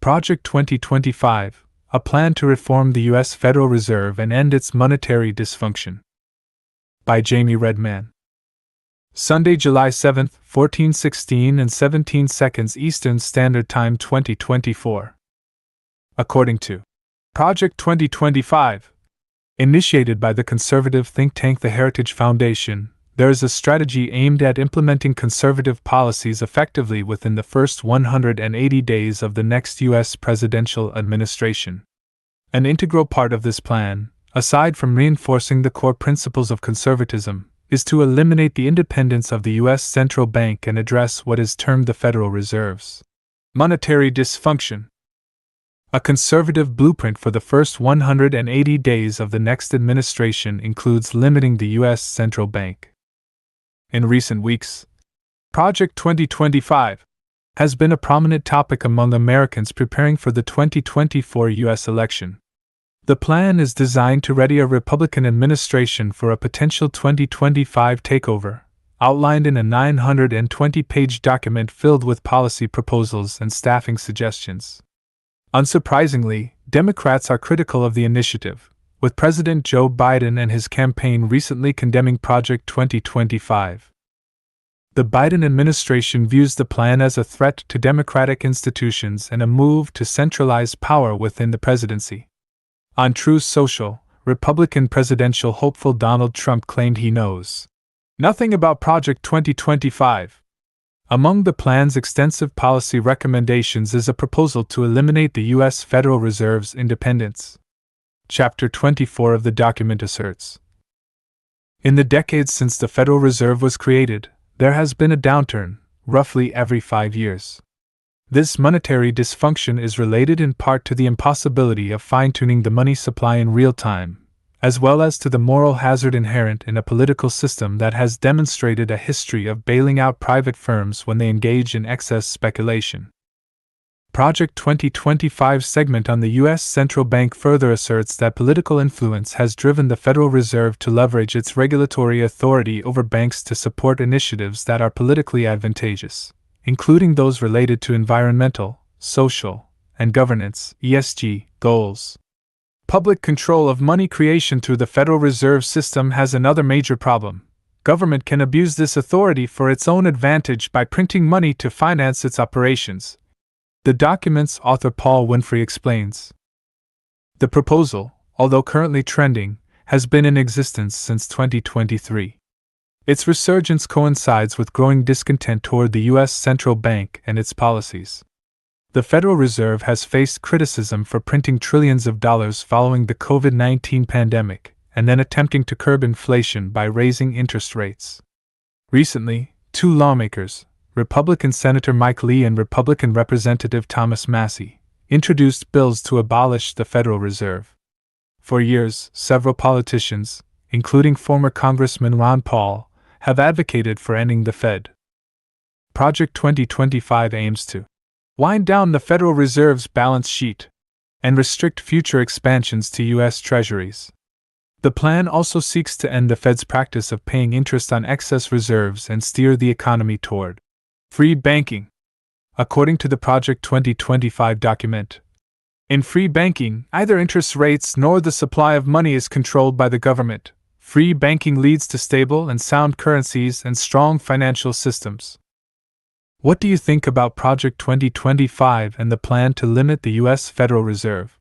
Project 2025, a plan to reform the U.S. Federal Reserve and end its monetary dysfunction. By Jamie Redman. Sunday, July 7, 14:16 and 17 seconds Eastern Standard Time 2024. According to Project 2025, initiated by the conservative think tank the Heritage Foundation, there is a strategy aimed at implementing conservative policies effectively within the first 180 days of the next U.S. presidential administration. An integral part of this plan, aside from reinforcing the core principles of conservatism, is to eliminate the independence of the U.S. central bank and address what is termed the Federal Reserve's monetary dysfunction. A conservative blueprint for the first 180 days of the next administration includes limiting the U.S. central bank. In recent weeks, Project 2025 has been a prominent topic among Americans preparing for the 2024 U.S. election. The plan is designed to ready a Republican administration for a potential 2025 takeover, outlined in a 920-page document filled with policy proposals and staffing suggestions. Unsurprisingly, Democrats are critical of the initiative, with President Joe Biden and his campaign recently condemning Project 2025. The Biden administration views the plan as a threat to democratic institutions and a move to centralize power within the presidency. On Truth Social, Republican presidential hopeful Donald Trump claimed he knows nothing about Project 2025. Among the plan's extensive policy recommendations is a proposal to eliminate the U.S. Federal Reserve's independence. Chapter 24 of the document asserts, in the decades since the Federal Reserve was created, there has been a downturn, roughly every 5 years. This monetary dysfunction is related in part to the impossibility of fine-tuning the money supply in real time, as well as to the moral hazard inherent in a political system that has demonstrated a history of bailing out private firms when they engage in excess speculation. Project 2025's segment on the U.S. Central Bank further asserts that political influence has driven the Federal Reserve to leverage its regulatory authority over banks to support initiatives that are politically advantageous, including those related to environmental, social, and governance (ESG) goals. Public control of money creation through the Federal Reserve System has another major problem. Government can abuse this authority for its own advantage by printing money to finance its operations. The document's author Paul Winfrey explains. The proposal, although currently trending, has been in existence since 2023. Its resurgence coincides with growing discontent toward the U.S. central bank and its policies. The Federal Reserve has faced criticism for printing trillions of dollars following the COVID-19 pandemic, and then attempting to curb inflation by raising interest rates. Recently, two lawmakers, Republican Senator Mike Lee and Republican Representative Thomas Massie, introduced bills to abolish the Federal Reserve. For years, several politicians, including former Congressman Ron Paul, have advocated for ending the Fed. Project 2025 aims to wind down the Federal Reserve's balance sheet and restrict future expansions to U.S. Treasuries. The plan also seeks to end the Fed's practice of paying interest on excess reserves and steer the economy toward free banking. According to the Project 2025 document, in free banking, neither interest rates nor the supply of money is controlled by the government. Free banking leads to stable and sound currencies and strong financial systems. What do you think about Project 2025 and the plan to limit the U.S. Federal Reserve?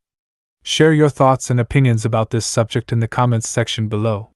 Share your thoughts and opinions about this subject in the comments section below.